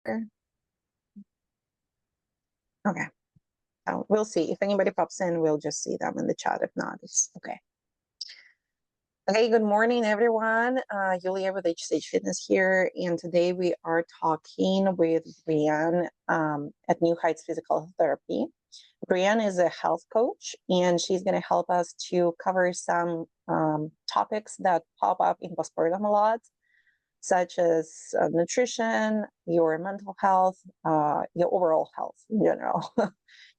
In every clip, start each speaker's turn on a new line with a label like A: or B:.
A: sure. Okay. So we'll see. If anybody pops in, we'll just see them in the chat. If not, it's okay. Okay, good morning, everyone. Julia with HSH Fitness here, and today we are talking with Breinne at New Heights Physical Therapy. Breinne is a health coach, and she's going to help us to cover some topics that pop up in postpartum a lot, such as nutrition, your mental health, your overall health in general.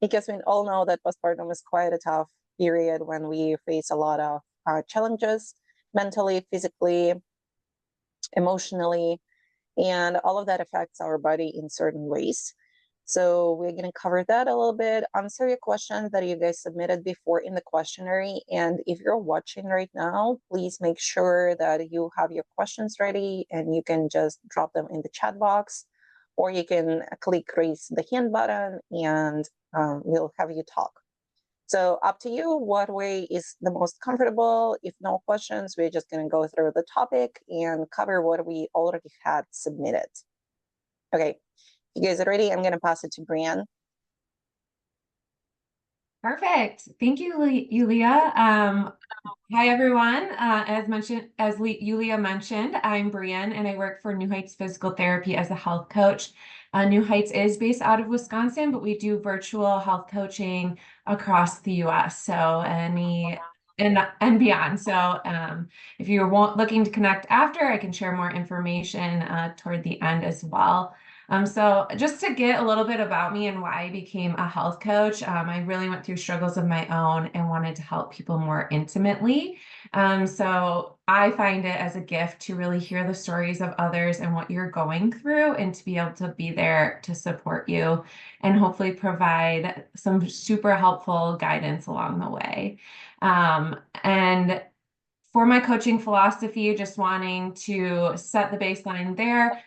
A: Because we all know that postpartum is quite a tough period when we face a lot of challenges mentally, physically, emotionally, and all of that affects our body in certain ways. So we're going to cover that a little bit, answer your questions that you guys submitted before in the questionnaire. And if you're watching right now, please make sure that you have your questions ready and you can just drop them in the chat box, or you can click raise the hand button and we'll have you talk. So up to you, what way is the most comfortable. If no questions, we're just going to go through the topic and cover what we already had submitted. Okay, you guys are ready? I'm going to pass it to Breinne.
B: Perfect. Thank you, Yulia. Hi, everyone. As Yulia mentioned, I'm Breinne, and I work for New Heights Physical Therapy as a health coach. New Heights is based out of Wisconsin, but we do virtual health coaching across the U.S. And beyond. So if you're looking to connect after, I can share more information toward the end as well. So just to get a little bit about me and why I became a health coach, I really went through struggles of my own and wanted to help people more intimately. So I find it as a gift to really hear the stories of others and what you're going through, and to be able to be there to support you and hopefully provide some super helpful guidance along the way. And for my coaching philosophy, just wanting to set the baseline there,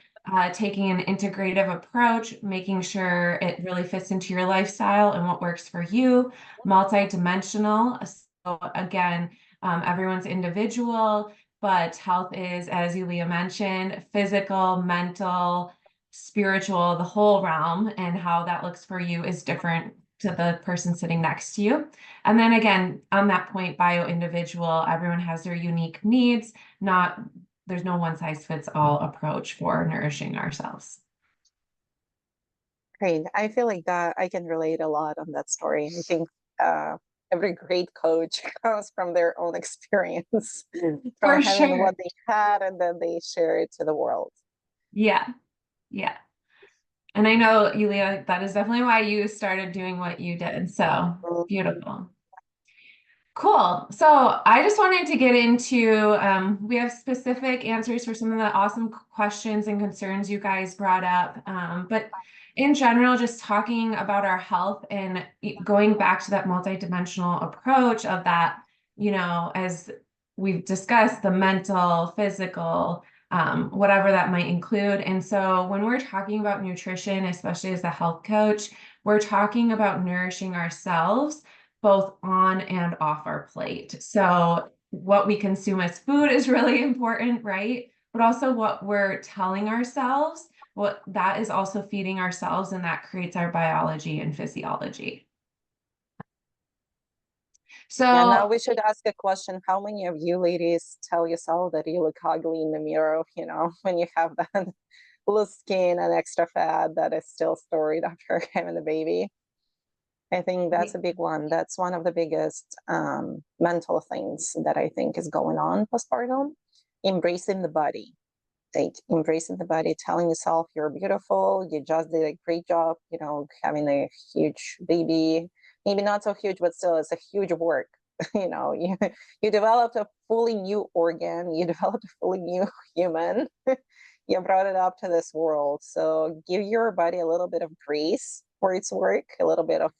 B: taking an integrative approach, making sure it really fits into your lifestyle and what works for you, multidimensional. So again, everyone's individual, but health is, as Yulia mentioned, physical, mental, spiritual, the whole realm, and how that looks for you is different to the person sitting next to you. And then again, on that point, bio-individual, everyone has their unique needs, there's no one size fits all approach for nourishing ourselves.
A: Great. I feel like that I can relate a lot on that story. I think every great coach comes from their own experience, from having what they had, and then they share it to the world.
B: Yeah. Yeah. And I know, Yulia, that is definitely why you started doing what you did. So beautiful. Cool. So I just wanted to get into, we have specific answers for some of the awesome questions and concerns you guys brought up. But in general, just talking about our health and going back to that multidimensional approach of that, as we've discussed, the mental, physical, whatever that might include. And so when we're talking about nutrition, especially as a health coach, we're talking about nourishing ourselves both on and off our plate. So what we consume as food is really important, right? But also what we're telling ourselves, what that is also feeding ourselves, and that creates our biology and physiology. So
A: yeah, now we should ask a question. How many of you ladies tell yourself that you look ugly in the mirror, when you have that loose skin and extra fat that is still stored after having the baby? I think that's a big one. That's one of the biggest mental things that I think is going on postpartum. Embracing the body. Like embracing the body, telling yourself you're beautiful, you just did a great job, having a huge baby. Maybe not so huge, but still it's a huge work. You developed a fully new organ, you developed a fully new human. You brought it up to this world. So give your body a little bit of grace for its work, a little bit of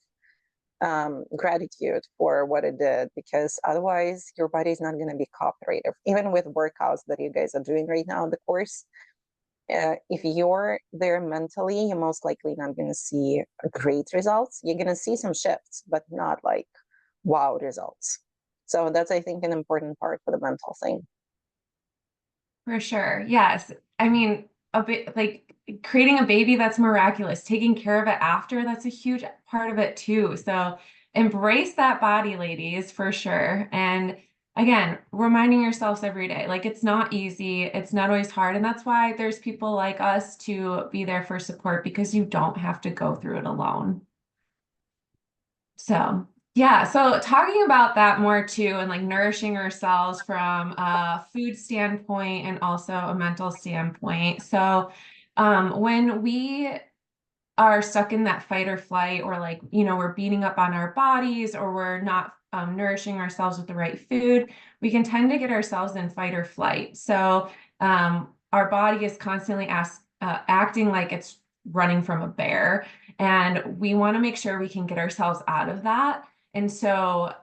A: gratitude for what it did, because otherwise your body is not going to be cooperative. Even with workouts that you guys are doing right now, the course, if you're there mentally, you're most likely not going to see great results. You're going to see some shifts, but not like wow results. So that's, I think, an important part for the mental thing.
B: For sure. Yes. I mean, a bit like creating a baby, that's miraculous. Taking care of it after, that's a huge part of it too. So embrace that body, ladies, for sure. And again, reminding yourselves every day, like it's not easy, it's not always hard. And that's why there's people like us to be there for support, because you don't have to go through it alone. So yeah, so talking about that more too, and like nourishing ourselves from a food standpoint and also a mental standpoint. So when we are stuck in that fight or flight, or like, we're beating up on our bodies, or we're not nourishing ourselves with the right food, we can tend to get ourselves in fight or flight. So our body is constantly acting like it's running from a bear, and we want to make sure we can get ourselves out of that. And so,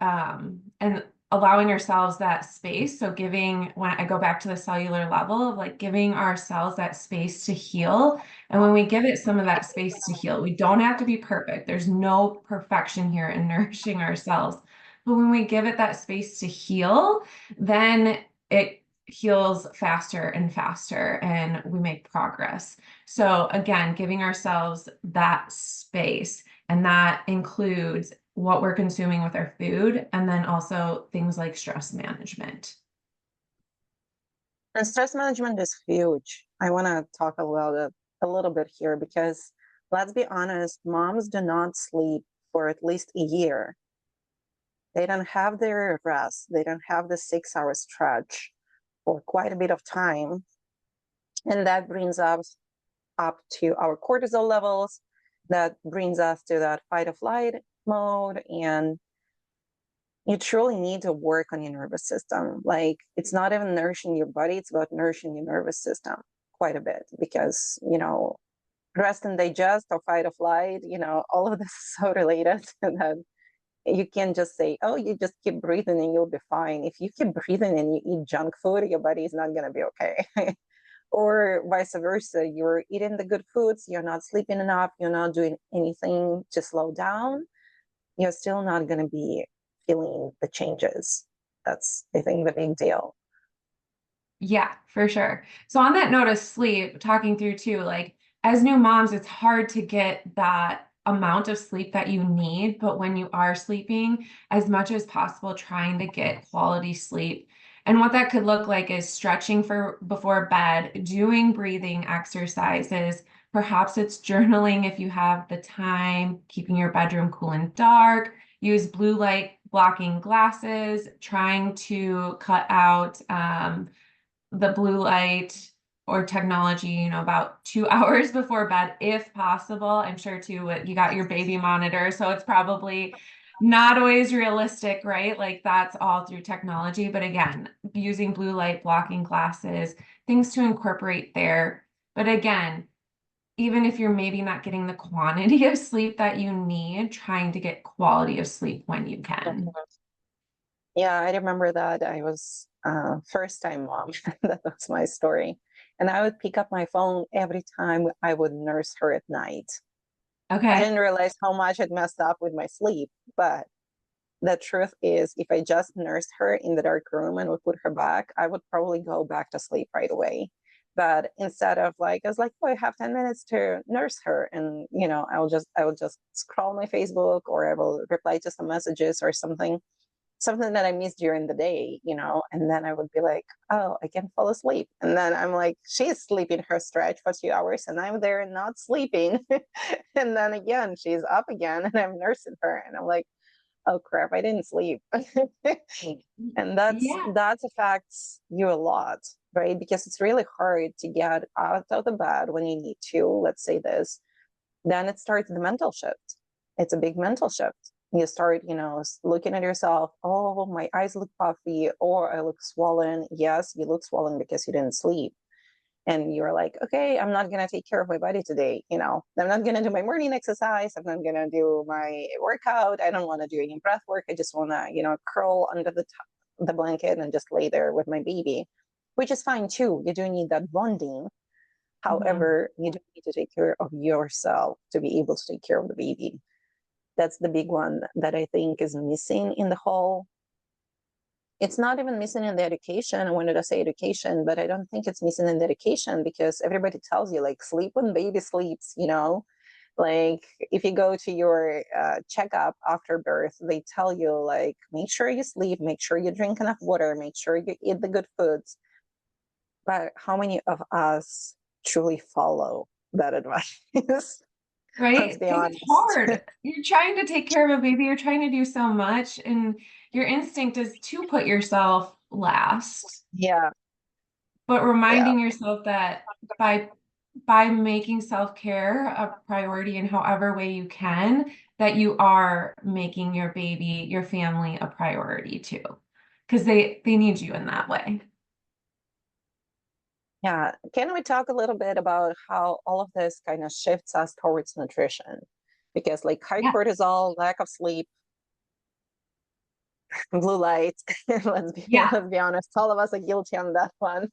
B: and allowing ourselves that space. So giving, when I go back to the cellular level of like giving ourselves that space to heal. And when we give it some of that space to heal, we don't have to be perfect. There's no perfection here in nourishing ourselves. But when we give it that space to heal, then it heals faster and faster, and we make progress. So again, giving ourselves that space, and that includes what we're consuming with our food, and then also things like stress management.
A: And stress management is huge. I want to talk about it a little bit here because let's be honest, moms do not sleep for at least a year. They don't have their rest. They don't have the 6 hour stretch for quite a bit of time. And that brings us up to our cortisol levels. That brings us to that fight or flight mode. And you truly need to work on your nervous system. Like, it's not even nourishing your body, it's about nourishing your nervous system quite a bit, because rest and digest or fight or flight, all of this is so related that you can't just say, oh, you just keep breathing and you'll be fine. If you keep breathing and you eat junk food, your body is not going to be okay. Or vice versa, you're eating the good foods, you're not sleeping enough, you're not doing anything to slow down, you're still not going to be feeling the changes. That's, I think, the big deal.
B: Yeah, for sure. So on that note of sleep, talking through too, like as new moms, it's hard to get that amount of sleep that you need, but when you are sleeping, as much as possible, trying to get quality sleep. And what that could look like is stretching for before bed, doing breathing exercises. Perhaps it's journaling if you have the time, keeping your bedroom cool and dark, use blue light blocking glasses, trying to cut out the blue light or technology, about 2 hours before bed, if possible. I'm sure too, you got your baby monitor, so it's probably not always realistic, right? Like that's all through technology. But again, using blue light blocking glasses, things to incorporate there. But again, even if you're maybe not getting the quantity of sleep that you need, trying to get quality of sleep when you can.
A: Yeah, I remember that I was first time mom. That was my story. And I would pick up my phone every time I would nurse her at night. I
B: Okay.
A: didn't realize how much it messed up with my sleep. But the truth is, if I just nursed her in the dark room and would put her back, I would probably go back to sleep right away. But instead of like, I was like, oh, I have 10 minutes to nurse her. And, I will just scroll my Facebook, or I will reply to some messages or something that I missed during the day, and then I would be like, oh, I can fall asleep. And then I'm like, she's sleeping her stretch for 2 hours and I'm there not sleeping. And then again, she's up again and I'm nursing her. And I'm like, oh crap, I didn't sleep. And
B: Yeah.
A: that affects you a lot, right? Because it's really hard to get out of the bed when you need to, let's say this. Then it starts the mental shift. It's a big mental shift. You start, looking at yourself. Oh, my eyes look puffy, or I look swollen. Yes, you look swollen because you didn't sleep. And you're like, okay, I'm not going to take care of my body today. I'm not going to do my morning exercise. I'm not going to do my workout. I don't want to do any breath work. I just want to, curl under the blanket and just lay there with my baby, which is fine too. You do need that bonding.
B: Mhm.
A: However, you do need to take care of yourself to be able to take care of the baby. That's the big one that I think is missing in the whole it's not even missing in the education. I wanted to say education, but I don't think it's missing in the education, because everybody tells you like sleep when baby sleeps, you know, like if you go to your checkup after birth, they tell you like, make sure you sleep, make sure you drink enough water, make sure you eat the good foods. But how many of us truly follow that advice? Let's
B: Right?
A: be
B: Because it's
A: honest.
B: hard. You're trying to take care of a baby, you're trying to do so much, and your instinct is to put yourself last.
A: Yeah,
B: But
A: yeah.
B: reminding yourself that by making self-care a priority in however way you can, that you are making your baby, your family a priority too. Because they need you in that way.
A: Yeah. Can we talk a little bit about how all of this kind of shifts us towards nutrition? Because like high
B: Yeah.
A: cortisol, lack of sleep, blue light,
B: Yeah.
A: let's be honest, all of us are guilty on that one.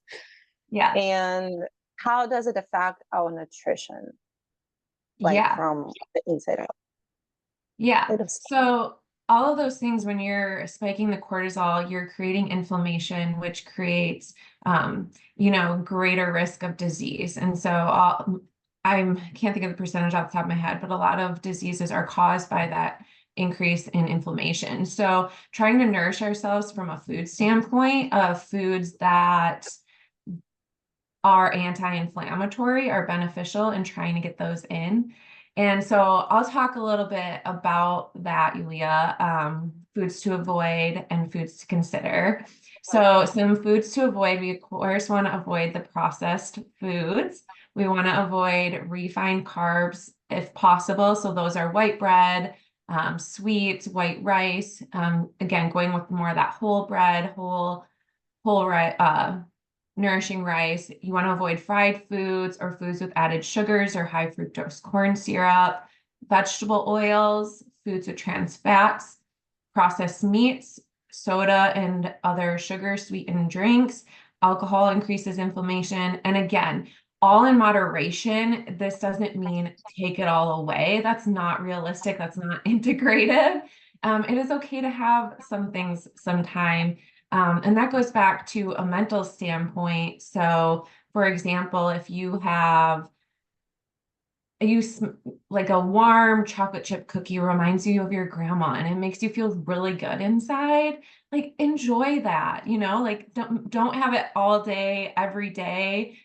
B: Yeah.
A: And how does it affect our nutrition, like
B: Yeah.
A: from the inside out?
B: Yeah.
A: It is,
B: So all of those things, when you're spiking the cortisol, you're creating inflammation, which creates, greater risk of disease. And so I can't think of the percentage off the top of my head, but a lot of diseases are caused by that increase in inflammation. So trying to nourish ourselves from a food standpoint of foods that are anti-inflammatory are beneficial and trying to get those in. And so I'll talk a little bit about that, Yulia, foods to avoid and foods to consider. So some foods to avoid, we of course want to avoid the processed foods. We want to avoid refined carbs if possible. So those are white bread, sweets, white rice. Again, going with more of that whole bread, nourishing rice. You want to avoid fried foods or foods with added sugars or high fructose corn syrup, vegetable oils, foods with trans fats, processed meats, soda and other sugar sweetened drinks. Alcohol increases inflammation. And again, all in moderation. This doesn't mean take it all away. That's not realistic. That's not integrative. It is okay to have some things sometime, and that goes back to a mental standpoint. So, for example, if you have like a warm chocolate chip cookie reminds you of your grandma and it makes you feel really good inside, like enjoy that, like don't have it all day, every day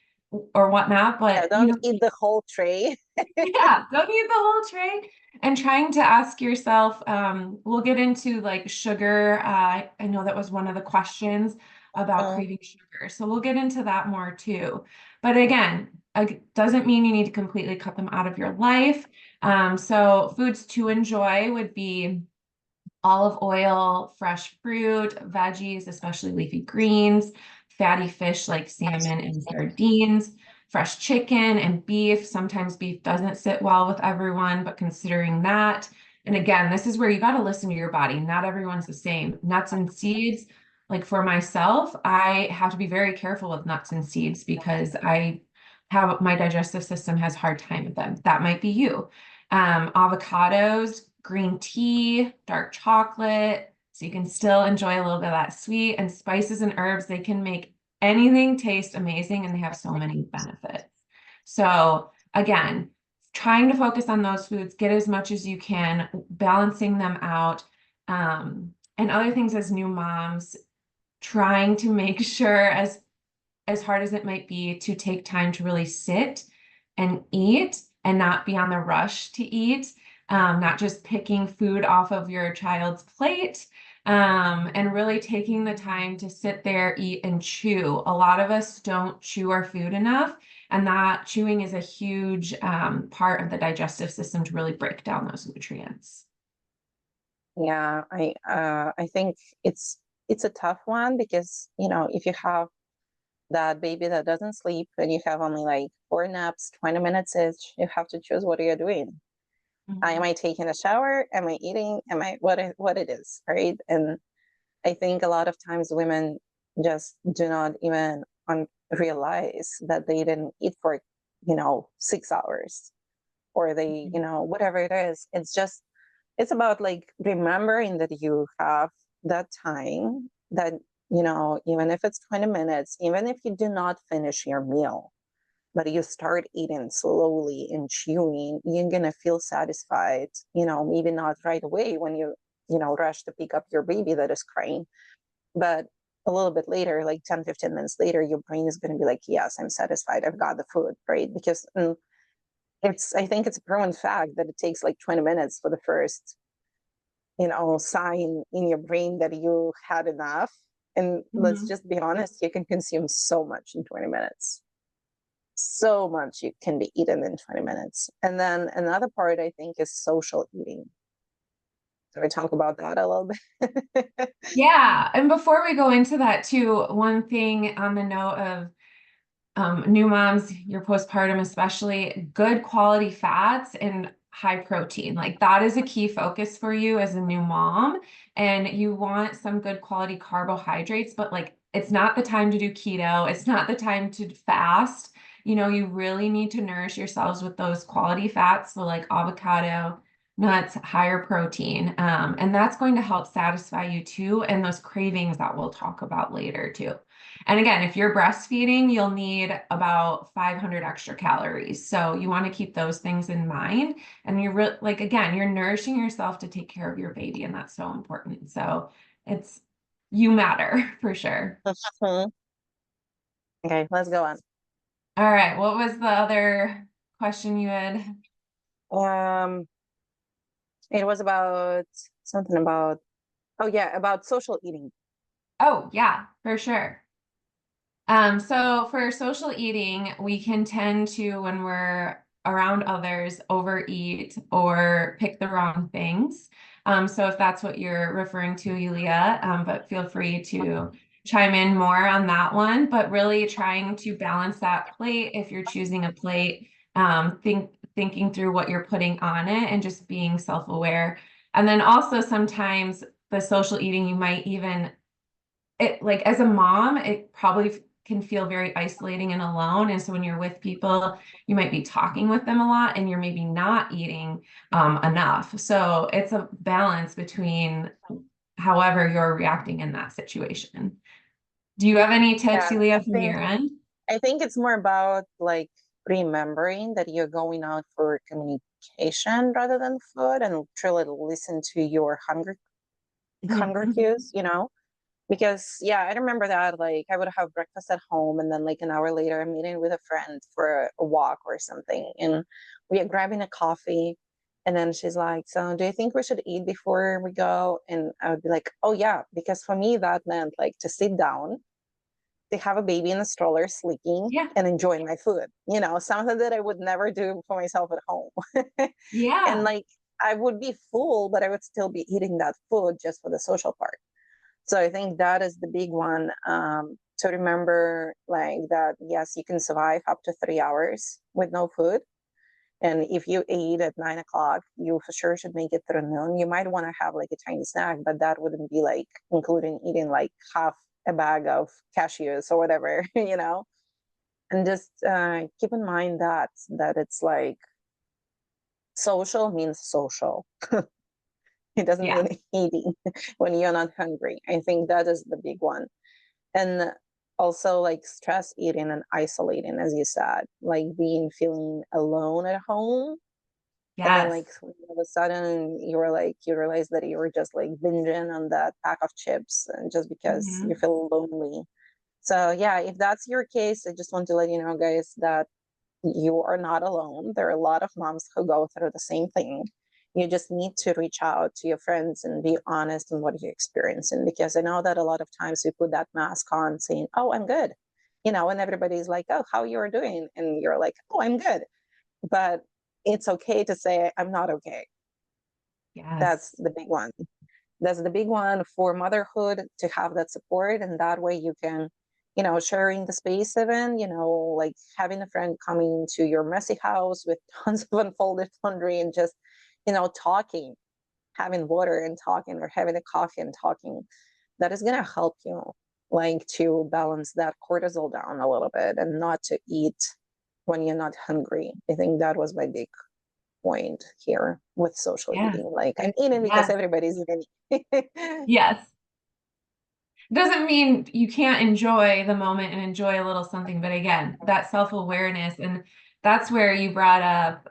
B: or whatnot,
A: yeah,
B: but
A: don't eat the whole tray.
B: yeah, don't eat the whole tray. And trying to ask yourself, we'll get into like sugar. I know that was one of the questions about
A: Mm,
B: craving sugar. So we'll get into that more too. But again, it doesn't mean you need to completely cut them out of your life. So foods to enjoy would be olive oil, fresh fruit, veggies, especially leafy greens, fatty fish like salmon and sardines, fresh chicken and beef. Sometimes beef doesn't sit well with everyone, but considering that. And again, this is where you got to listen to your body. Not everyone's the same. Nuts and seeds, like for myself, I have to be very careful with nuts and seeds because I have my digestive system has a hard time with them. That might be you. Avocados, green tea, dark chocolate, so you can still enjoy a little bit of that sweet, and spices and herbs. They can make anything taste amazing and they have so many benefits. So again, trying to focus on those foods, get as much as you can, balancing them out. And other things as new moms, trying to make sure as hard as it might be to take time to really sit and eat and not be on the rush to eat, not just picking food off of your child's plate, and really taking the time to sit there, eat, and chew. A lot of us don't chew our food enough, and that chewing is a huge part of the digestive system to really break down those nutrients.
A: yeah, I think it's a tough one, because if you have that baby that doesn't sleep and you have only like 4 naps, 20 minutes each, you have to choose what are you doing. Am
B: Mhm.
A: I taking a shower? Am I eating? Am I what it is, right? And I think a lot of times women just do not even realize that they didn't eat for 6 hours, or they whatever it is. It's about like remembering that you have that time, that even if it's 20 minutes, even if you do not finish your meal, but you start eating slowly and chewing, you're going to feel satisfied, maybe not right away when you rush to pick up your baby that is crying, but a little bit later, like 10, 15 minutes later, your brain is going to be like, yes, I'm satisfied. I've got the food, right? Because I think it's a proven fact that it takes like 20 minutes for the first, sign in your brain that you had enough. And let's
B: Mhm.
A: just be honest, you can consume so much in 20 minutes. So much you can be eaten in 20 minutes. And then another part I think is social eating. So we talk about that a little bit.
B: Yeah, and before we go into that too, one thing on the note of new moms, your postpartum especially, good quality fats and high protein. Like that is a key focus for you as a new mom. And you want some good quality carbohydrates, but like it's not the time to do keto. It's not the time to fast. You really need to nourish yourselves with those quality fats. So like avocado, nuts, higher protein. And that's going to help satisfy you too. And those cravings that we'll talk about later too. And again, if you're breastfeeding, you'll need about 500 extra calories. So you want to keep those things in mind. And again, you're nourishing yourself to take care of your baby, and that's so important. So it's, you matter for sure.
A: Okay, let's go on.
B: All right. What was the other question you had?
A: Um, it was about something about, oh yeah, about social eating.
B: Oh, yeah, for sure. So for social eating, we can tend to, when we're around others, overeat or pick the wrong things. So if that's what you're referring to, Yulia, but feel free to chime in more on that one. But really trying to balance that plate if you're choosing a plate, thinking through what you're putting on it and just being self-aware. And then also sometimes the social eating, you might even like as a mom, it probably can feel very isolating and alone. And so when you're with people, you might be talking with them a lot and you're maybe not eating enough. So it's a balance between however you're reacting in that situation. Do you have any
A: Yeah,
B: tips, Julia,
A: I
B: from
A: think
B: your end?
A: I think it's more about like remembering that you're going out for communication rather than food and truly listen to your hunger cues, Because yeah, I remember that like I would have breakfast at home and then like an hour later I'm meeting with a friend for a walk or something and we are grabbing a coffee and then she's like, so do you think we should eat before we go? And I would be like, oh yeah, because for me that meant like to sit down, to have a baby in a stroller sleeping
B: Yeah.
A: and enjoying my food, something that I would never do for myself at home. And
B: Yeah.
A: like I would be full, but I would still be eating that food just for the social part. So I think that is the big one, to remember like that, yes, you can survive up to 3 hours with no food. And if you eat at 9 o'clock, you for sure should make it through noon. You might want to have like a tiny snack, but that wouldn't be like including eating like half a bag of cashews or whatever, And just keep in mind that it's like social means social. It doesn't
B: Yeah.
A: mean eating when you're not hungry. I think that is the big one. And also like stress eating and isolating, as you said, like feeling alone at home. And then like
B: Yes.
A: all of a sudden you realize that you were just like binging on that pack of chips and just because you
B: Mhm.
A: feel lonely. So yeah, if that's your case, I just want to let you know, guys, that you are not alone. There are a lot of moms who go through the same thing. You just need to reach out to your friends and be honest in what you're experiencing. Because I know that a lot of times we put that mask on saying, oh, I'm good. And everybody's like, oh, how you're doing? And you're like, oh, I'm good. But it's okay to say, I'm not okay. That's
B: Yes.
A: the big one. That's the big one for motherhood, to have that support. And that way you can, sharing the space, even, like having a friend coming to your messy house with tons of unfolded laundry and just, talking, having water and talking, or having a coffee and talking. That is going to help you like to balance that cortisol down a little bit and not to eat when you're not hungry. I think that was my big point here with social
B: Yeah.
A: eating. Like I'm eating because
B: Yes.
A: everybody's eating.
B: Yes. doesn't mean you can't enjoy the moment and enjoy a little something, but again, that self-awareness, and that's where you brought up,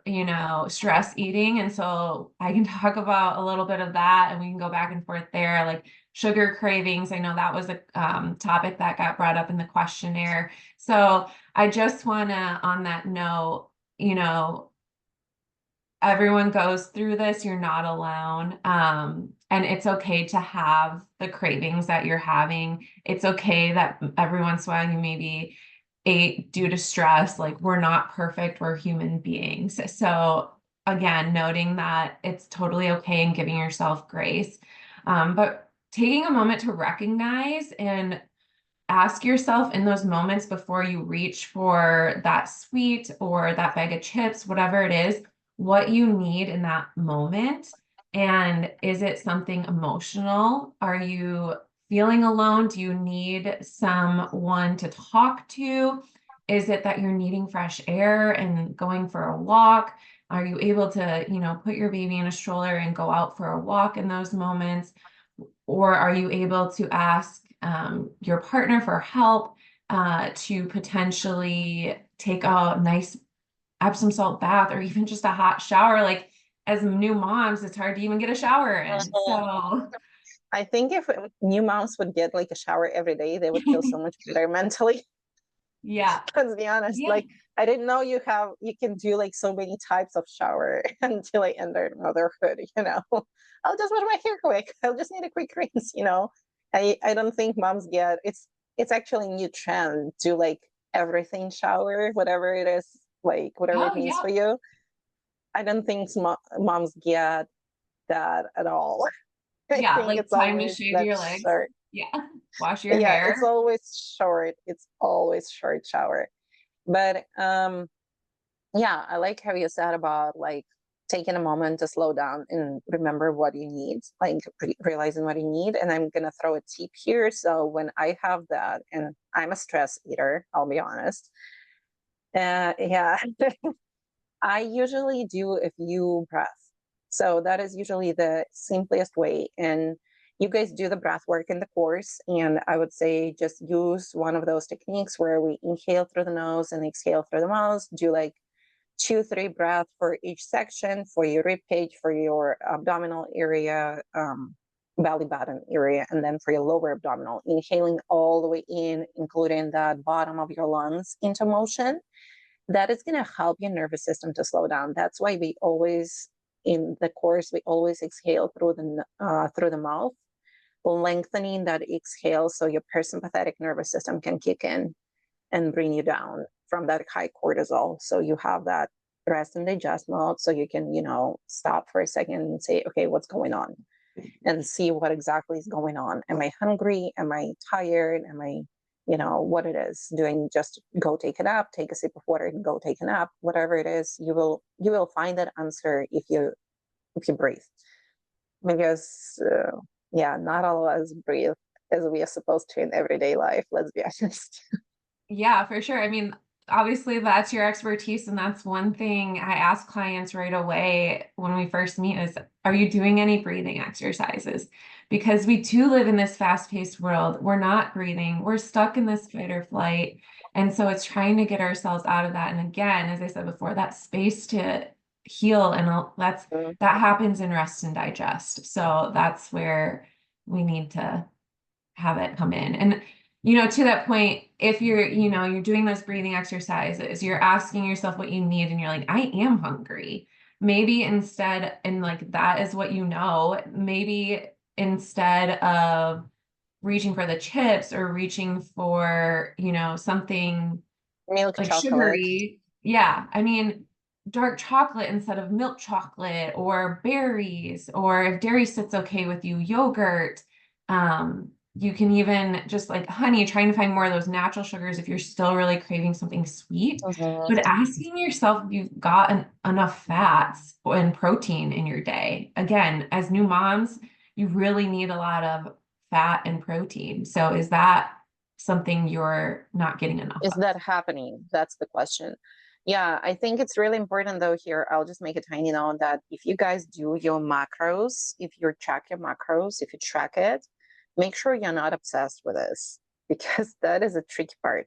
B: stress eating. And so I can talk about a little bit of that and we can go back and forth there, like sugar cravings. I know that was a topic that got brought up in the questionnaire. So I just want to, on that note, you know, everyone goes through this. You're not alone. And it's okay to have the cravings that you're having. It's okay that every once in a while you maybe ate due to stress. Like, we're not perfect, we're human beings. So again, noting that it's totally okay and giving yourself grace. But taking a moment to recognize and ask yourself in those moments before you reach for that sweet or that bag of chips, whatever it is, what you need in that moment. And is it something emotional? Are you feeling alone? Do you need someone to talk to? Is it that you're needing fresh air and going for a walk? Are you able to, put your baby in a stroller and go out for a walk in those moments? Or are you able to ask your partner for help to potentially take a nice Epsom salt bath or even just a hot shower? Like, as new moms, it's hard to even get a shower in.
A: Mhm.
B: So,
A: I think if new moms would get like a shower every day, they would feel so much better mentally.
B: yeah.
A: Let's be honest.
B: Yeah.
A: Like, I didn't know you can do like so many types of shower until I entered motherhood. I'll just wash my hair quick. I'll just need a quick rinse. I don't think moms get it's actually a new trend to like everything shower, whatever it is, like whatever it
B: Oh,
A: means
B: yeah.
A: for you. I don't think moms get that at all. I
B: Yeah.
A: think
B: Like,
A: it's
B: time to
A: always
B: shave
A: that
B: your legs.
A: short.
B: Yeah. Wash your
A: Yeah, it's
B: hair.
A: always short. It's always short shower. But yeah, I like how you said about like taking a moment to slow down and remember what you need, like realizing what you need. And I'm gonna throw a tip here. So when I have that, and I'm a stress eater, I'll be honest. Yeah, I usually do a few breaths. So that is usually the simplest way. And you guys do the breath work in the course. And I would say just use one of those techniques where we inhale through the nose and exhale through the mouth. Do like 2, 3 breaths for each section, for your rib cage, for your abdominal area, belly button area, and then for your lower abdominal. Inhaling all the way in, including that bottom of your lungs into motion. That is going to help your nervous system to slow down. That's why we always, in the course, we always exhale through the mouth, lengthening that exhale so your parasympathetic nervous system can kick in and bring you down from that high cortisol. So you have that rest and digest mode. So you can, stop for a second and say, okay, what's going on? And see what exactly is going on. Am I hungry? Am I tired? Am I, what it is? Doing just go take a nap, take a sip of water and go take a nap. Whatever it is, you will find that answer if you breathe. Because yeah, not all of us breathe as we are supposed to in everyday life. Let's be honest.
B: Yeah, for sure. I mean, obviously that's your expertise, and that's one thing I ask clients right away when we first meet is, are you doing any breathing exercises? Because we do live in this fast-paced world. We're not breathing. We're stuck in this fight or flight. And so it's trying to get ourselves out of that. And again, as I said before, that space to heal, and that happens in rest and digest. So that's where we need to have it come in. And to that point, if you're doing those breathing exercises, you're asking yourself what you need and you're like, I am hungry. Maybe instead, and like that is what maybe instead of reaching for the chips or reaching for, something
A: Milk
B: like
A: chocolate.
B: sugary, yeah, I mean, dark chocolate instead of milk chocolate, or berries, or if dairy sits okay with you, yogurt. You can even just like honey, trying to find more of those natural sugars if you're still really craving something sweet.
A: Mhm.
B: But asking yourself if you've got enough fats and protein in your day. Again, as new moms, you really need a lot of fat and protein. So is that something you're not getting enough
A: Is
B: of?
A: that happening? That's the question. Yeah, I think it's really important though here. I'll just make a tiny note that if you guys do your macros, if you track your macros, if you track it, make sure you're not obsessed with this because that is a tricky part.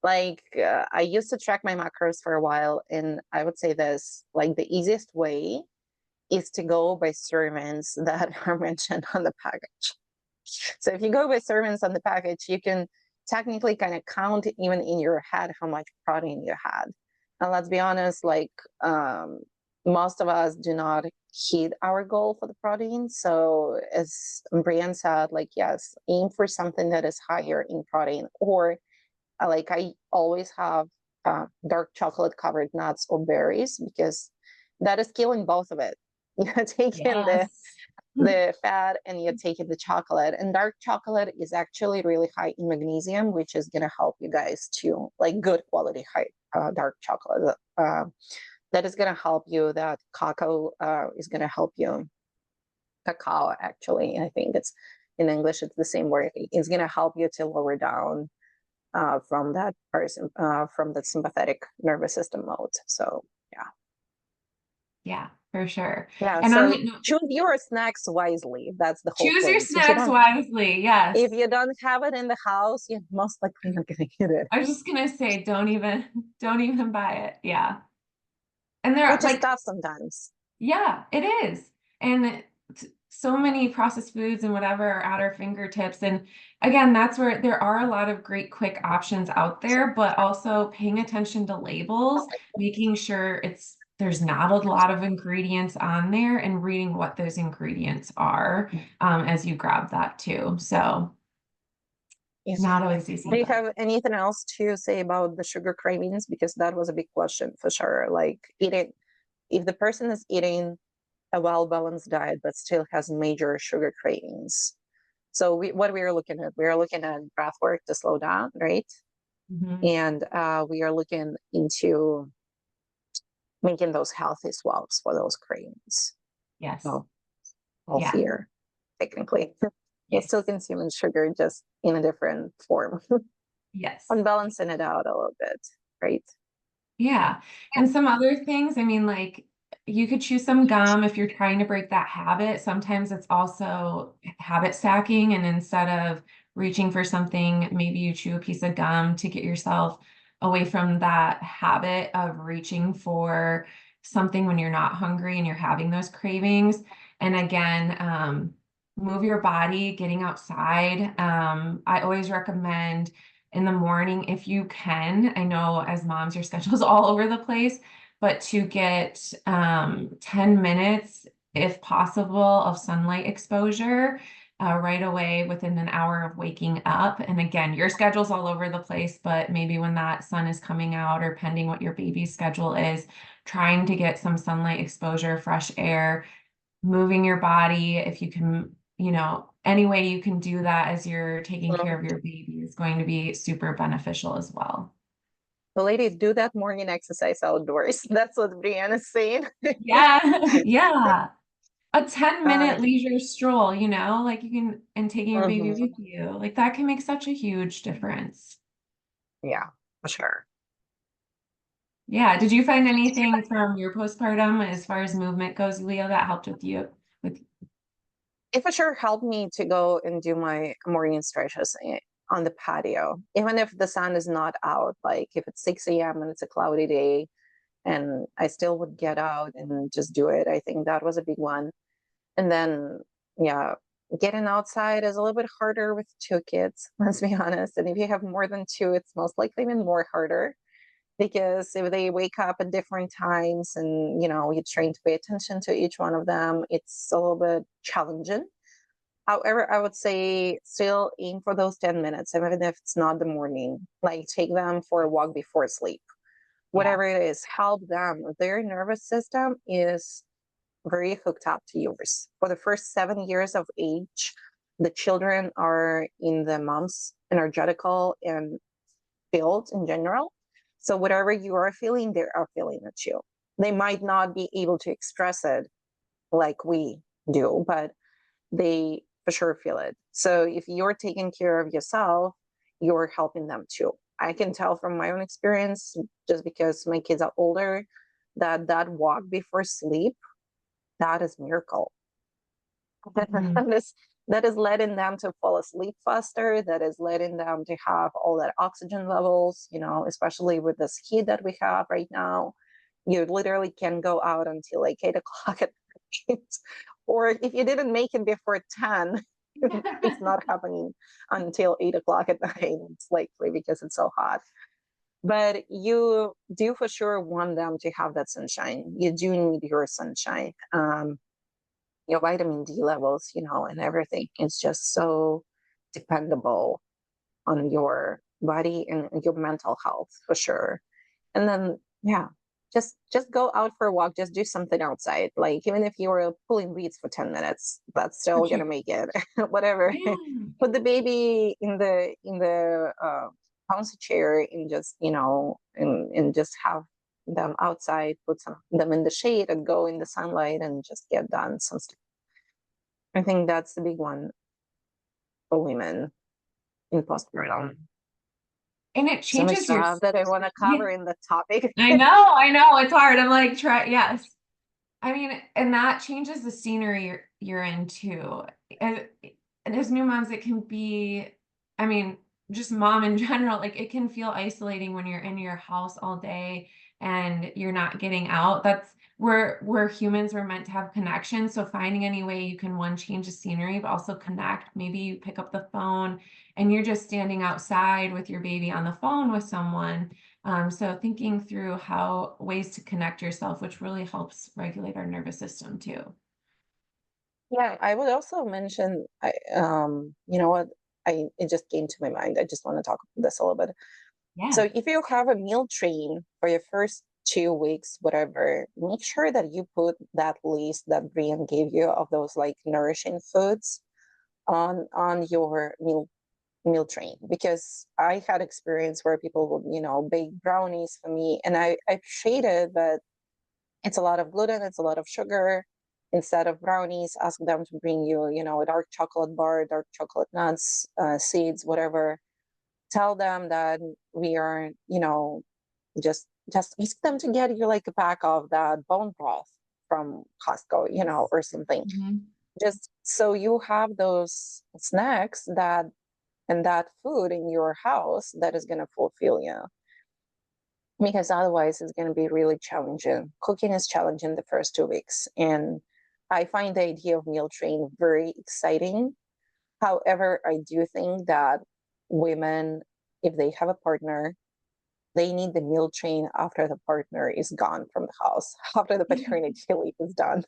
A: Like I used to track my macros for a while, and I would say this, like the easiest way is to go by servings that are mentioned on the package. So if you go by servings on the package, you can technically kind of count even in your head how much protein you had. And let's be honest, like most of us do not hit our goal for the protein. So as Brian said, like, yes, aim for something that is higher in protein, or like I always have dark chocolate covered nuts or berries, because that is killing both of it. You're taking
B: Yes.
A: the fat and you're taking the chocolate. And dark chocolate is actually really high in magnesium, which is going to help you guys to like good quality high dark chocolate. That is going to help you. That cacao is going to help you. Cacao, actually, I think it's in English, it's the same word. It's going to help you to lower down from that person, from the sympathetic nervous system mode. So yeah.
B: Yeah, for sure.
A: Yeah,
B: And on
A: so
B: that note,
A: choose your snacks wisely. That's the whole
B: choose your
A: point. If you
B: snacks
A: don't
B: wisely.
A: if
B: Yes.
A: you don't have it in the house, you're most likely not gonna eat it.
B: I was just gonna say, don't even buy it. Yeah. And there are
A: Which is
B: like,
A: tough sometimes.
B: yeah, it is. And so many processed foods and whatever are at our fingertips. And again, that's where there are a lot of great quick options out there, but also paying attention to labels, making sure there's not a lot of ingredients on there, and reading what those ingredients are as you grab that too. So
A: Yeah.
B: not always easy,
A: Do you
B: but
A: have anything else to say about the sugar cravings? Because that was a big question for sure. Like eating, if the person is eating a well-balanced diet but still has major sugar cravings. So what we are looking at, we are looking at breath work to slow down, right?
B: Mhm.
A: And we are looking into making those healthy swaps for those cravings.
B: Yes.
A: So
B: Yeah.
A: healthier, technically. You're still
B: Yes.
A: consuming sugar, just in a different form.
B: Yes.
A: On balancing it out a little bit, right?
B: Yeah. And some other things, I mean, like you could chew some gum if you're trying to break that habit. Sometimes it's also habit stacking. And instead of reaching for something, maybe you chew a piece of gum to get yourself away from that habit of reaching for something when you're not hungry and you're having those cravings. And again, move your body, getting outside. I always recommend in the morning if you can. I know as moms, your schedule's all over the place, but to get 10 minutes, if possible, of sunlight exposure right away within an hour of waking up. And again, your schedule's all over the place, but maybe when that sun is coming out, or pending what your baby's schedule is, trying to get some sunlight exposure, fresh air, moving your body, if you can, any way you can do that as you're taking care of
A: Mhm.
B: your baby is going to be super beneficial as well.
A: The ladies do that morning exercise outdoors. That's what Brianna is saying.
B: Yeah, yeah. A 10-minute
A: um,
B: leisure stroll, like you can, and taking your baby
A: mhm.
B: with you, like that can make such a huge difference.
A: Yeah, for sure.
B: Yeah. Did you find anything from your postpartum as far as movement goes, Leo, that helped with you? With
A: It for sure helped me to go and do my morning stretches on the patio, even if the sun is not out. Like if it's 6 a.m. and it's a cloudy day, and I still would get out and just do it. I think that was a big one. And then, yeah, getting outside is a little bit harder with two kids, let's be honest. And if you have more than two, it's most likely even more harder, because if they wake up at different times and, you're trying to pay attention to each one of them, it's a little bit challenging. However, I would say still aim for those 10 minutes, even if it's not the morning. Like take them for a walk before sleep.
B: yeah.
A: Whatever it is, help them. Their nervous system is very hooked up to yours. For the first 7 years of age, the children are in the mom's energetical and field in general. So whatever you are feeling, they are feeling it too. They might not be able to express it like we do, but they for sure feel it. So if you're taking care of yourself, you're helping them too. I can tell from my own experience, just because my kids are older, that walk before sleep, that is miracle.
B: Mhm.
A: that is letting them to fall asleep faster, that is letting them to have all that oxygen levels, especially with this heat that we have right now. You literally can go out until like 8 o'clock at night. Or if you didn't make it before 10, it's not happening until 8 o'clock at night. It's likely because it's so hot. But you do for sure want them to have that sunshine. You do need your sunshine. Your vitamin D levels, and everything. It's just so dependable on your body and your mental health for sure. And then, yeah, just go out for a walk, just do something outside. Like even if you were pulling weeds for 10 minutes, that's
B: For
A: still
B: sure.
A: gonna make it. Whatever.
B: Yeah.
A: Put the baby in the bouncy chair and just, and just have them outside, put them in the shade and go in the sunlight and just get done some stuff. I think that's the big one for women in postpartum.
B: And it
A: So much
B: changes your,
A: stuff that I want to
B: yeah,
A: cover in the topic.
B: I know, it's hard. I'm like, yes. I mean, and that changes the scenery you're in too. And, and as new moms, it can be, I mean, just mom in general, like it can feel isolating when you're in your house all day and you're not getting out. That's we're humans, we're meant to have connection. So finding any way you can one change the scenery, but also connect. Maybe you pick up the phone and you're just standing outside with your baby on the phone with someone. So thinking through how ways to connect yourself, which really helps regulate our nervous system too.
A: Yeah, I would also mention, you know what, it just came to my mind. I just want to talk about this a little bit.
B: Yeah.
A: So if you have a meal train for your first 2 weeks, whatever, make sure that you put that list that Brian gave you of those like nourishing foods on your meal train, because I had experience where people would, bake brownies for me, and I appreciate it, but it's a lot of gluten, it's a lot of sugar. Instead of brownies, ask them to bring you, a dark chocolate bar, dark chocolate nuts, seeds, whatever. Tell them that we are, just ask them to get you like a pack of that bone broth from Costco,
B: Yes.
A: or something.
B: Mhm.
A: Just so you have those snacks that and that food in your house that is going to fulfill you, because otherwise it's going to be really challenging. Cooking is challenging the first 2 weeks, and I find the idea of meal train very exciting. However, I do think that women, if they have a partner, they need the meal train after the partner is gone from the house, after the paternity leave is done.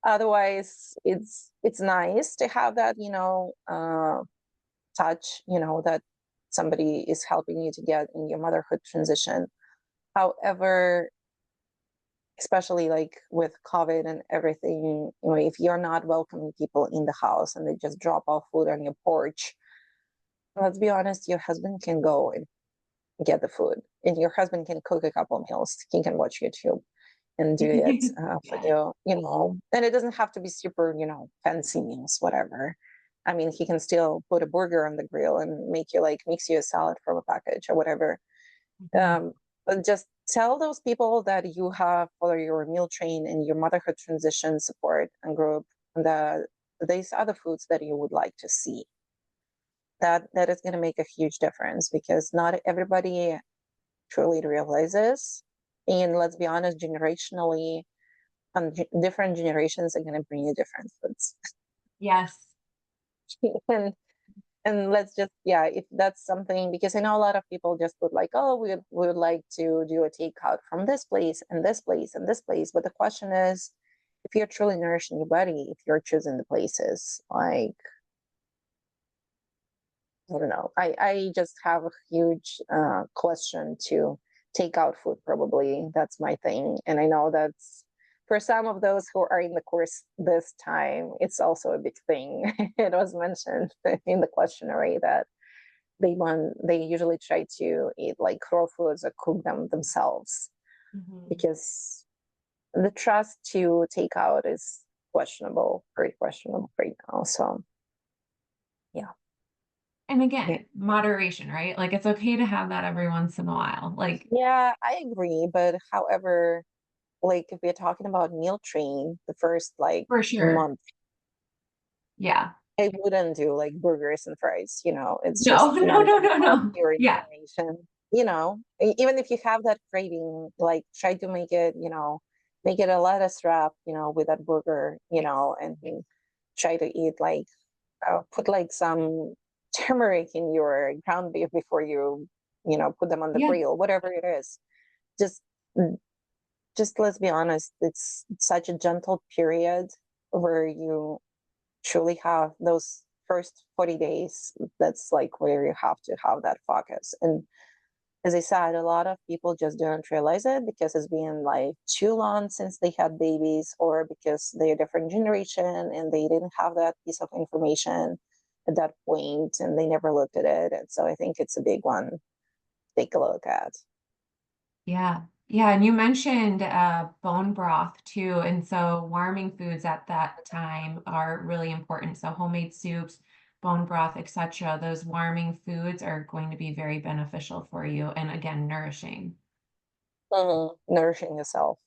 A: Otherwise, it's nice to have that, touch, that somebody is helping you to get in your motherhood transition. However, especially like with COVID and everything, if you're not welcoming people in the house and they just drop off food on your porch, let's be honest, your husband can go and get the food, and your husband can cook a couple of meals. He can watch YouTube and do it for
B: Yeah.
A: you, and it doesn't have to be super, fancy meals, whatever. I mean, he can still put a burger on the grill and mix you a salad from a package or whatever.
B: Mhm.
A: But just tell those people that you have for your meal train and your motherhood transition support and group that these are the foods that you would like to see. That is going to make a huge difference, because not everybody truly realizes. And let's be honest, generationally, different generations are going to bring you different foods.
B: Yes.
A: and and let's just, yeah, if that's something, because I know a lot of people just would like, oh, we would like to do a takeout from this place and this place and this place, but the question is, if you're truly nourishing your body, if you're choosing the places, like, I don't know, I just have a huge question to take out food. Probably that's my thing, and I know that's for some of those who are in the course this time, it's also a big thing. It was mentioned in the questionnaire that they usually try to eat like raw foods or cook them themselves,
B: Mhm.
A: because the trust to take out is questionable, very questionable right now. So yeah.
B: And
A: Yeah,
B: again, moderation, right? Like it's okay to have that every once in a while. Like
A: yeah, I agree. But however, like if we're talking about meal train, the first like
B: for sure.
A: month,
B: Yeah.
A: I wouldn't do like burgers and fries, it's
B: No,
A: just
B: no,
A: not
B: no,
A: gonna
B: no,
A: help
B: no.
A: your
B: Yeah.
A: inflammation. Even if you have that craving, like try to make it a lettuce wrap, with that burger, and you try to eat like put like some turmeric in your ground beef before you, put them on the
B: Yeah.
A: grill, whatever it is. Just just let's be honest, it's such a gentle period where you truly have those first 40 days. That's like where you have to have that focus. And as I said, a lot of people just don't realize it because it's been like too long since they had babies, or because they're a different generation and they didn't have that piece of information at that point and they never looked at it. And so I think it's a big one to take a look at.
B: Yeah. Yeah. And you mentioned bone broth too. And so warming foods at that time are really important. So homemade soups, bone broth, etc. Those warming foods are going to be very beneficial for you and again, nourishing.
A: Nourishing yourself.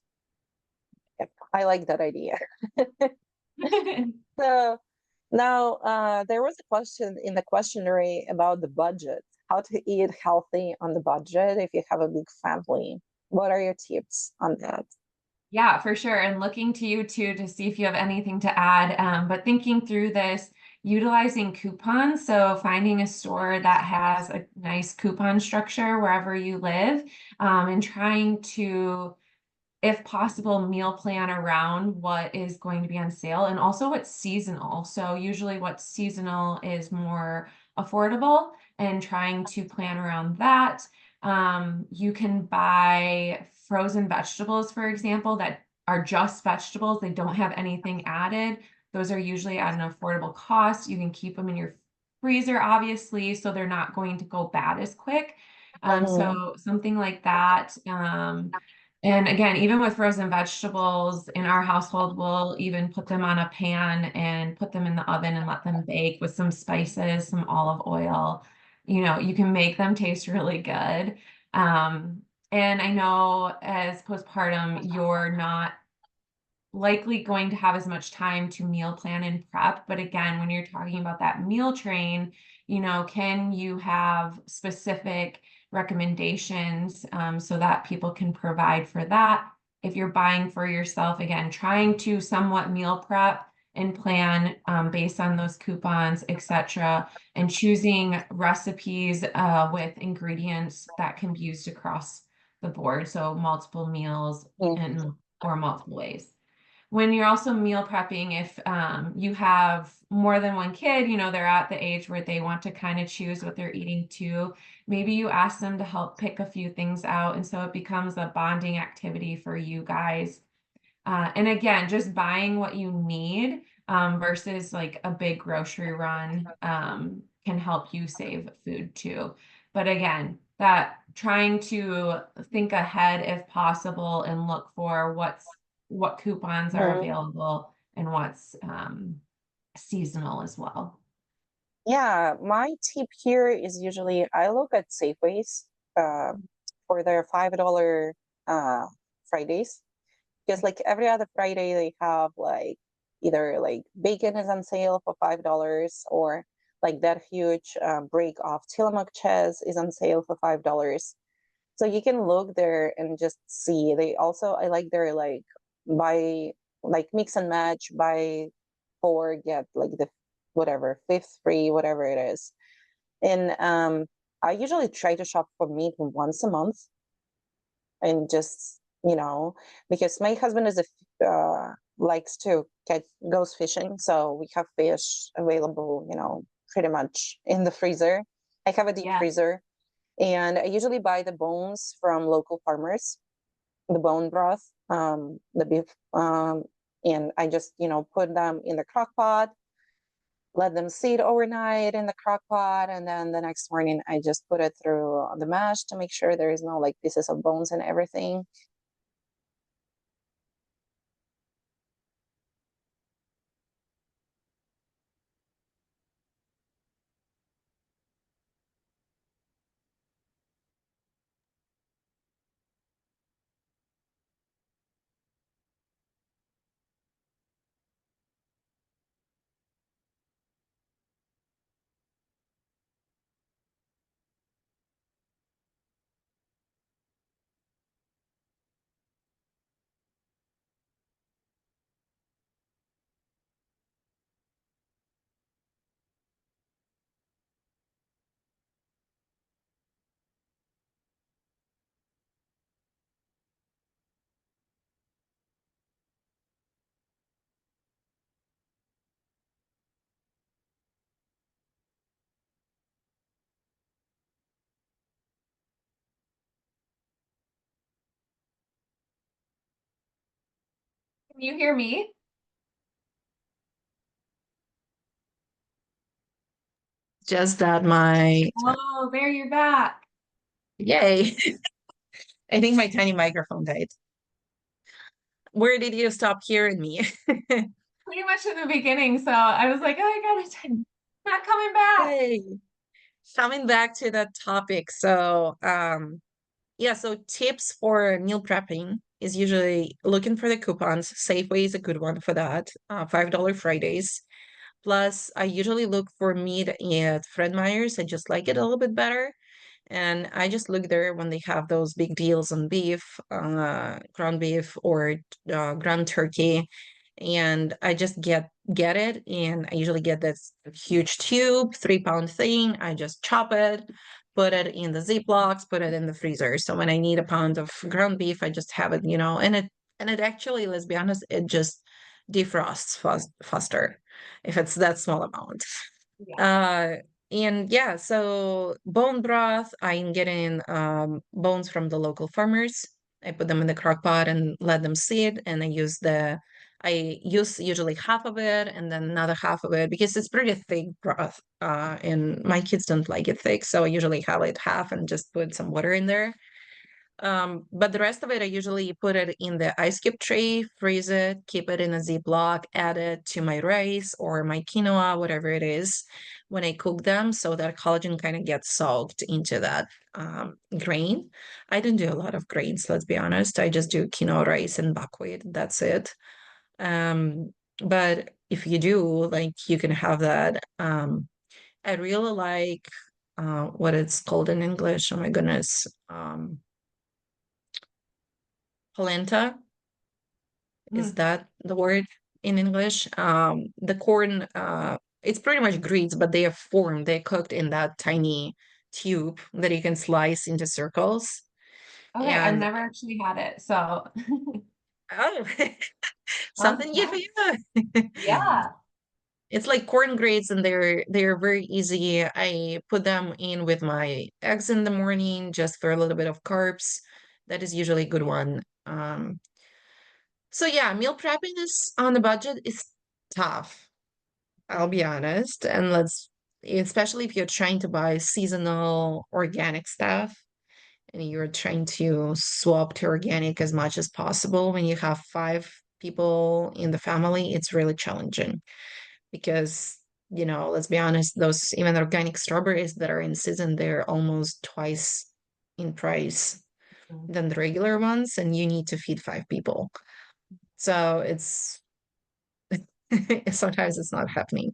A: Yep. I like that idea. So now, there was a question in the questionnaire about the budget, how to eat healthy on the budget if you have a big family. What are your tips on that?
B: Yeah, for sure. And looking to you too to see if you have anything to add. But thinking through this, utilizing coupons. So finding a store that has a nice coupon structure wherever you live, and trying to, if possible, meal plan around what is going to be on sale and also what's seasonal. So usually what's seasonal is more affordable and trying to plan around that. You can buy frozen vegetables, for example, that are just vegetables. They don't have anything added. Those are usually at an affordable cost. You can keep them in your freezer, obviously, so they're not going to go bad as quick.
A: Mhm.
B: So something like that. And again, even with frozen vegetables in our household, we'll even put them on a pan and put them in the oven and let them bake with some spices, some olive oil. You can make them taste really good. Um, and I know as postpartum, you're not likely going to have as much time to meal plan and prep. But again, when you're talking about that meal train, can you have specific recommendations so that people can provide for that? If you're buying for yourself, again, trying to somewhat meal prep and plan based on those coupons, etc., and choosing recipes with ingredients that can be used across the board. So multiple meals
A: Mhm.
B: and or multiple ways. When you're also meal prepping, if you have more than one kid, they're at the age where they want to kind of choose what they're eating too. Maybe you ask them to help pick a few things out. And so it becomes a bonding activity for you guys. And again, just buying what you need versus like a big grocery run can help you save food too. But again, that trying to think ahead if possible and look for what coupons are
A: Mhm.
B: available and what's seasonal as well.
A: Yeah, my tip here is usually I look at Safeways uh, for their $5 uh, Fridays, because like every other Friday they have like either like bacon is on sale for $5, or like that huge break of Tillamook cheese is on sale for $5. So you can look there and just see. They also I like their like buy like mix and match, buy four get like the whatever fifth free, whatever it is. And I usually try to shop for meat once a month, and just because my husband is a likes to catch goes fishing, so we have fish available, pretty much in the freezer. I have a deep
B: Yeah.
A: freezer, and I usually buy the bones from local farmers, the bone broth, the beef, and I just put them in the crock pot, let them sit overnight in the crock pot, and then the next morning I just put it through the mash to make sure there is no like pieces of bones and everything.
B: Can you hear me?
C: Just that my
B: Oh, there you're back.
C: yay. I think my tiny microphone died. Where did you stop hearing me?
B: Pretty much in the beginning. So I was like, oh, I gotta not coming back.
C: Yay. Coming back to that topic. Yeah, so tips for meal prepping is usually looking for the coupons. Safeway is a good one for that. $5 Fridays. Plus, I usually look for meat at Fred Meyer's. I just like it a little bit better. And I just look there when they have those big deals on beef, ground beef or ground turkey. And I just get it. And I usually get this huge tube, 3 pound thing. I just chop it, put it in the Ziplocs, put it in the freezer. So when I need a pound of ground beef, I just have it, and it actually, let's be honest, it just defrosts faster if it's that small amount.
B: Yeah.
C: Uh, and yeah, so bone broth, I'm getting bones from the local farmers. I put them in the crock pot and let them sit, and I use usually half of it and then another half of it because it's pretty thick broth. And my kids don't like it thick, so I usually have it half and just put some water in there. But the rest of it, I usually put it in the ice cube tray, freeze it, keep it in a Ziploc, add it to my rice or my quinoa, whatever it is, when I cook them, so that collagen kind of gets soaked into that grain. I don't do a lot of grains, let's be honest. I just do quinoa, rice, and buckwheat. That's it. But if you do, like, you can have that. I really like what it's called in English. Oh my goodness. Polenta. Is
B: Mm.
C: that the word in English? The corn, it's pretty much greens, but they are formed, they're cooked in that tiny tube that you can slice into circles.
B: Okay, I've
C: And
B: never actually had it. So
C: oh,
B: sounds
C: something you
B: nice.
C: know.
B: Yeah.
C: It's like corn grits and they're very easy. I put them in with my eggs in the morning just for a little bit of carbs. That is usually a good one. So yeah, meal prepping is on the budget is tough. I'll be honest. And especially if you're trying to buy seasonal organic stuff and you're trying to swap to organic as much as possible when you have 5 people in the family, it's really challenging because, let's be honest, those even organic strawberries that are in season, they're almost twice in price
B: Mm.
C: than the regular ones, and you need to feed 5 people. So sometimes it's not happening.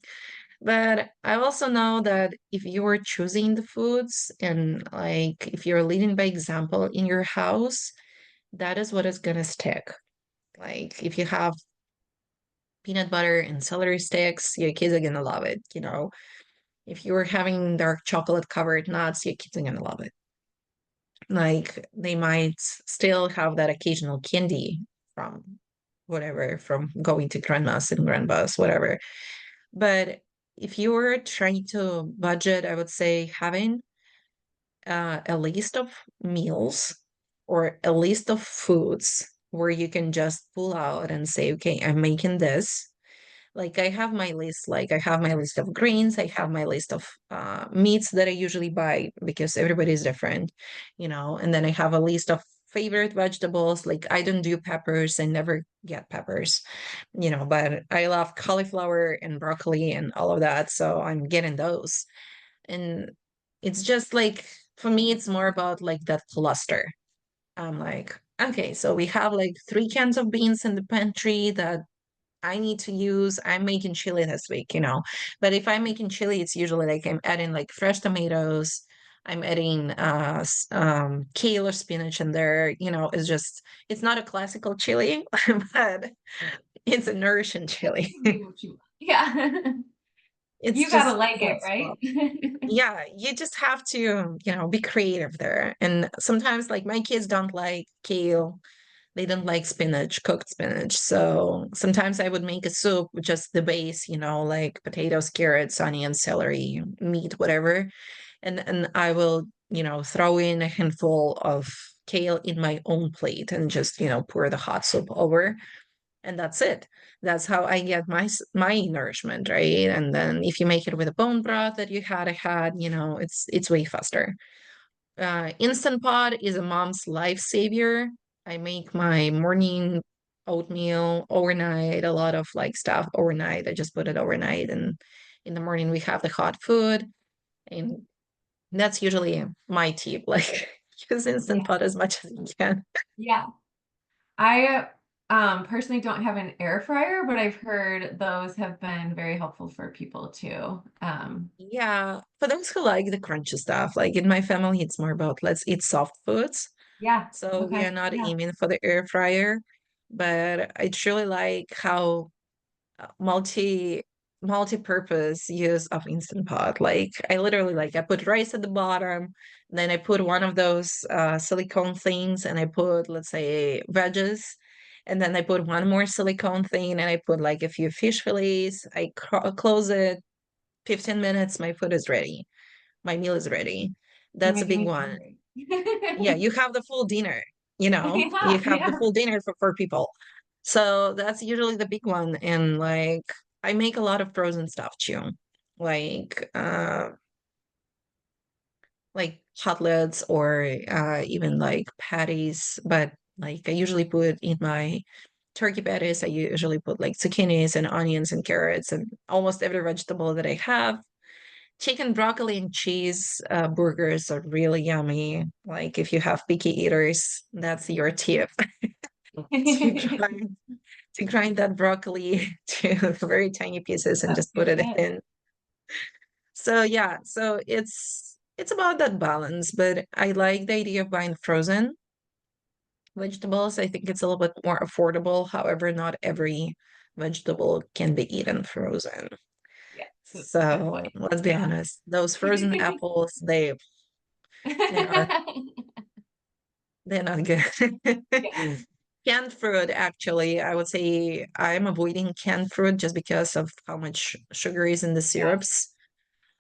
C: But I also know that if you are choosing the foods and like if you're leading by example in your house, that is what is gonna stick. Like if you have peanut butter and celery sticks, your kids are gonna love it, If you're having dark chocolate covered nuts, your kids are gonna love it. Like they might still have that occasional candy from whatever, from going to grandma's and grandpa's, whatever. But if you were trying to budget, I would say having a list of meals or a list of foods where you can just pull out and say, okay, I'm making this. Like I have my list, like I have my list of greens, I have my list of meats that I usually buy because everybody's different, and then I have a list of favorite vegetables. Like I don't do peppers, I never get peppers, but I love cauliflower and broccoli and all of that. So I'm getting those. And it's just like, for me, it's more about like that cluster. I'm like, okay, so we have like 3 cans of beans in the pantry that I need to use. I'm making chili this week. But if I'm making chili, it's usually like I'm adding like fresh tomatoes. I'm adding kale or spinach in there. It's not a classical chili, but it's a nourishing chili.
B: Yeah.
C: It's
B: You gotta
C: just
B: like
C: full
B: it,
C: of
B: right?
C: stuff. Yeah, you just have to, be creative there. And sometimes like my kids don't like kale. They don't like spinach, cooked spinach. So sometimes I would make a soup with just the base, like potatoes, carrots, onions, celery, meat, whatever. And I will, throw in a handful of kale in my own plate and just, pour the hot soup over. and that's it. That's how I get my nourishment, right? And then if you make it with a bone broth that you had, it's way faster. Instant Pot is a mom's life savior. I make my morning oatmeal overnight, a lot of like stuff overnight. I just put it overnight, and in the morning we have the hot food, and that's usually my tip. Like use Instant
B: Yeah.
C: Pot as much as you can.
B: Yeah. I personally don't have an air fryer, but I've heard those have been very helpful for people too.
C: Yeah, for those who like the crunchy stuff, like in my family, it's more about let's eat soft foods.
B: Yeah.
C: So we are
B: Okay.
C: not
B: Yeah.
C: aiming for the air fryer, but I truly like how multi multi-purpose use of Instant Pot. Like I literally like I put rice at the bottom, then I put one of those silicone things, and I put, let's say, veggies, and then I put one more silicone thing, and I put like a few fish fillets. I close it, 15 minutes, my food is ready. My meal is ready.
B: You're
C: That's a
B: making
C: big
B: me
C: one.
B: hungry.
C: Yeah, you have the full dinner, you know, you
B: Yeah,
C: have the
B: yeah.
C: full dinner for people. So that's usually the big one. And like I make a lot of frozen stuff too. Like like cutlets or even like patties, but like I usually put in my turkey patties, I usually put like zucchinis and onions and carrots and almost every vegetable that I have. Chicken, broccoli, and cheese burgers are really yummy. Like if you have picky eaters, that's your tip. to grind to grind that broccoli to very tiny pieces and
B: That's
C: just put it
B: good.
C: in. So yeah, so it's about that balance, but I like the idea of buying frozen vegetables. I think it's a little bit more affordable. However, not every vegetable can be eaten frozen.
B: Yeah, that's a good
C: So
B: point.
C: let's be
B: Yeah.
C: honest, those frozen apples, they are they're not good.
B: Yeah.
C: Canned fruit, actually, I would say I'm avoiding canned fruit just because of how much sugar is in the
B: Yeah.
C: syrups.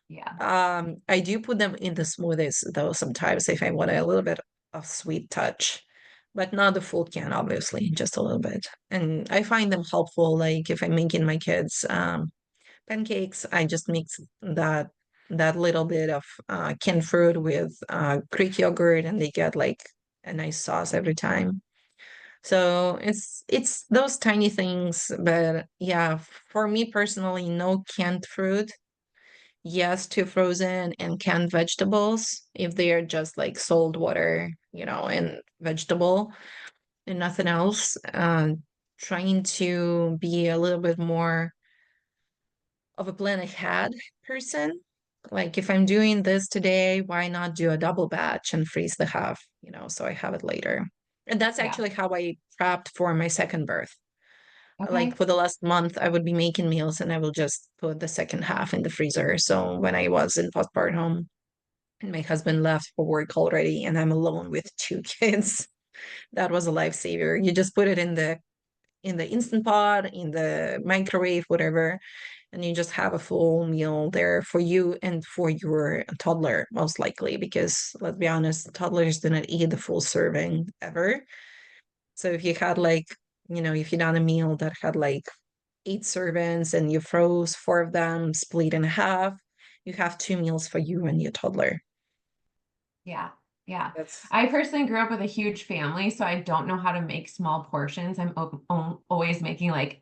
B: Yeah.
C: I do put them in the smoothies though sometimes if I want a little bit of sweet touch, but not the full can, obviously, just a little bit. And I find them helpful. Like if I'm making my kids pancakes, I just mix that little bit of canned fruit with Greek yogurt, and they get like a nice sauce every time. So it's those tiny things, but yeah, for me personally, no canned fruit. Yes to frozen and canned vegetables if they are just like salt water, and vegetable and nothing else. Trying to be a little bit more of a plan ahead person. Like if I'm doing this today, why not do a double batch and freeze the half, so I have it later. And that's
B: Yeah.
C: actually how I prepped for my second birth. Like
B: Okay.
C: for the last month, I would be making meals and I will just put the second half in the freezer. So when I was in postpartum and my husband left for work already and I'm alone with two kids, that was a lifesaver. You just put it in the Instant Pot, in the microwave, whatever, and you just have a full meal there for you and for your toddler, most likely, because let's be honest, toddlers do not eat the full serving ever. So if you had like, if you done a meal that had like 8 servings and you froze 4 of them, split in half, you have 2 meals for you and your toddler.
B: Yeah. Yeah.
C: That's
B: I personally grew up with a huge family, so I don't know how to make small portions. I'm always making like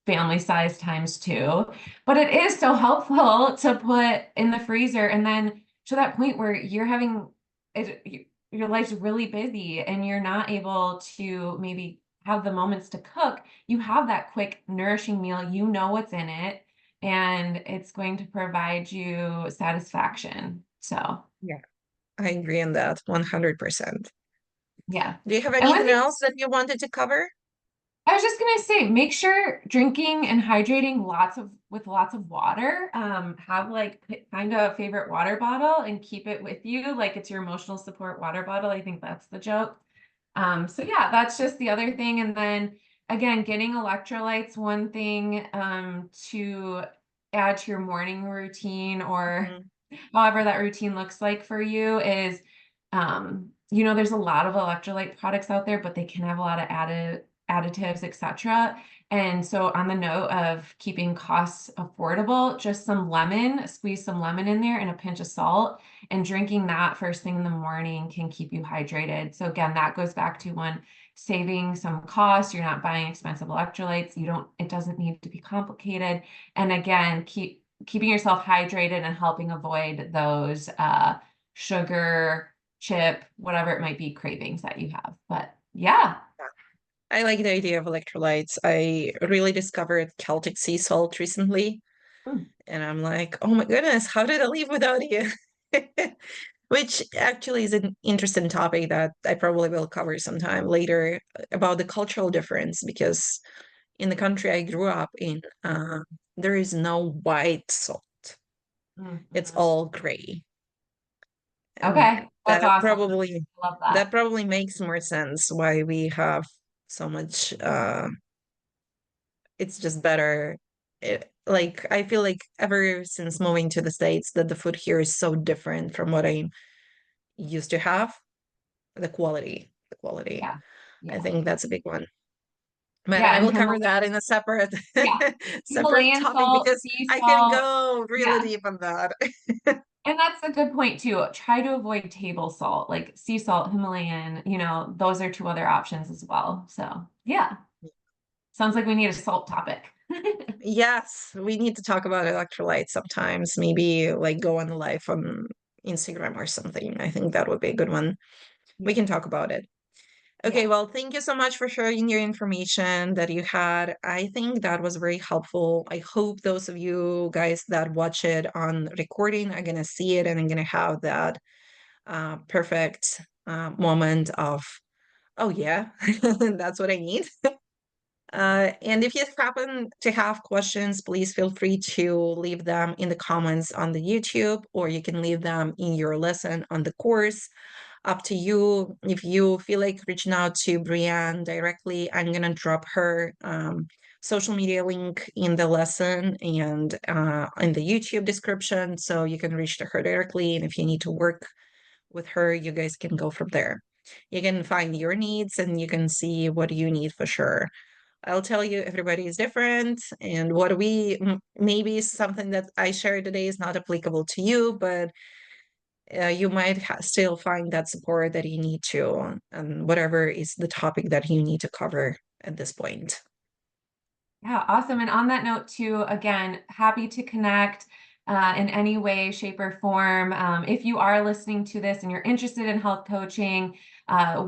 B: family size times two, but it is so helpful to put in the freezer. And then to that point where you're having it, your life's really busy and you're not able to maybe have the moments to cook, you have that quick, nourishing meal, you know what's in it, and it's going to provide you satisfaction. So,
C: Yeah, I agree on that 100%.
B: yeah.
C: Do you have
B: And one
C: anything
B: thing
C: else that you wanted to cover?
B: I was just gonna say, make sure drinking and hydrating with lots of water. Have like find a favorite water bottle and keep it with you, like it's your emotional support water bottle. I think that's the joke. So yeah, that's just the other thing. And then again, getting electrolytes, one thing to add to your morning routine or
C: Mhm.
B: however that routine looks like for you is there's a lot of electrolyte products out there, but they can have a lot of additives, etc. And so on the note of keeping costs affordable, just some lemon, squeeze some lemon in there and a pinch of salt, and drinking that first thing in the morning can keep you hydrated. So again, that goes back to one, saving some costs. You're not buying expensive electrolytes. It doesn't need to be complicated. And again, keeping yourself hydrated and helping avoid those sugar, chip, whatever it might be, cravings that you have. But yeah.
C: I like the idea of electrolytes. I really discovered Celtic sea salt recently,
B: Mm.
C: and I'm like, oh my goodness, how did I live without you? Which actually is an interesting topic that I probably will cover sometime later about the cultural difference, because in the country I grew up in, there is no white salt. It's
B: Mhm.
C: all gray. And
B: Okay, that's awesome. Love that.
C: that probably makes more sense why we have so much it's just better. Like I feel like ever since moving to the States that the food here is so different from what I used to have. The quality.
B: Yeah.
C: I
B: Yeah.
C: think that's a big one. But
B: Yeah.
C: I
B: And
C: will cover that in a separate
B: Yeah.
C: separate
B: Himalayan
C: topic,
B: salt,
C: because
B: sea
C: I can
B: salt.
C: go really
B: Yeah.
C: deep on that.
B: And that's a good point too. Try to avoid table salt, like sea salt, Himalayan, those are two other options as well. So yeah, sounds like we need a salt topic.
C: Yes, we need to talk about electrolytes sometimes. Maybe like go on live on Instagram or something. I think that would be a good one. We
B: Yeah.
C: can talk about it. Okay,
B: Yeah.
C: well, thank you so much for sharing your information that you had. I think that was very helpful. I hope those of you guys that watch it on recording are going to see it and are going to have that perfect moment of, oh, yeah, that's what I need. And if you happen to have questions, please feel free to leave them in the comments on the YouTube, or you can leave them in your lesson on the course. Up to you. If you feel like reaching out to Breinne directly, I'm going to drop her social media link in the lesson and in the YouTube description, so you can reach to her directly. And if you need to work with her, you guys can go from there. You can find your needs and you can see what you need for sure. I'll tell you, everybody is different, and what maybe something that I shared today is not applicable to you, but you might still find that support that you need to, and whatever is the topic that you need to cover at this point.
B: Yeah, awesome. And on that note too, again, happy to connect in any way, shape, or form. If you are listening to this and you're interested in health coaching,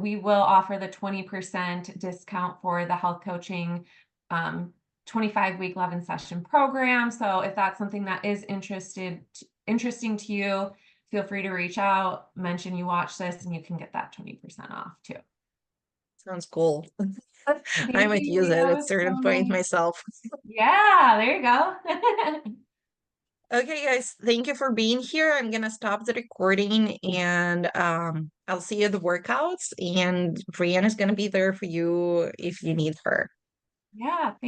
B: we will offer the 20% discount for the health coaching 25-week 11-session program. So if that's something that is interesting to you, feel free to reach out, mention you watch this, and you can get that 20% off too.
C: Sounds cool. I
B: Thank
C: might
B: you,
C: use
B: Leah.
C: it
B: That
C: at
B: was
C: certain
B: so
C: point
B: nice.
C: myself.
B: Yeah, there you go.
C: Okay, guys, thank you for being here. I'm gonna stop the recording, and I'll see you at the workouts, and Breinne is gonna be there for you if you need her.
B: Yeah, thank